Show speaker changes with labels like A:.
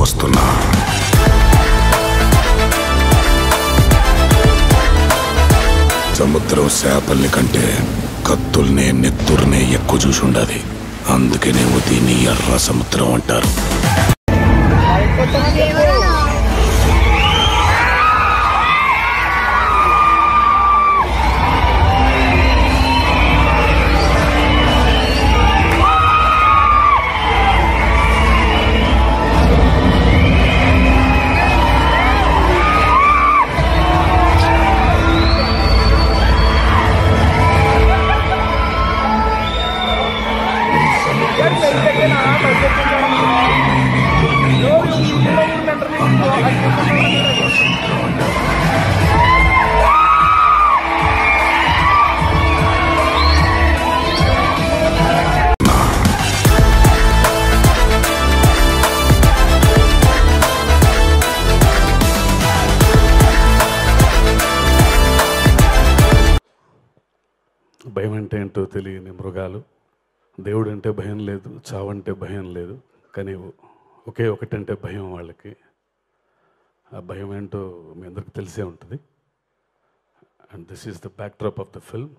A: వస్తున్నా. సముద్రం చేపల్ని కంటే కత్తుల్నే నెత్తుర్నే ఎక్కువ చూసుండది. అందుకనేమో దీన్ని ఎర్ర సముద్రం అంటారు.
B: భయం అంటే ఏంటో తెలియని మృగాలు. దేవుడు అంటే భయం లేదు, చావంటే భయం లేదు, కానీ ఒకే ఒకటంటే భయం వాళ్ళకి. ఆ భయం ఏంటో మీ అందరికి తెలిసే ఉంటుంది. And this is the back drop of the film.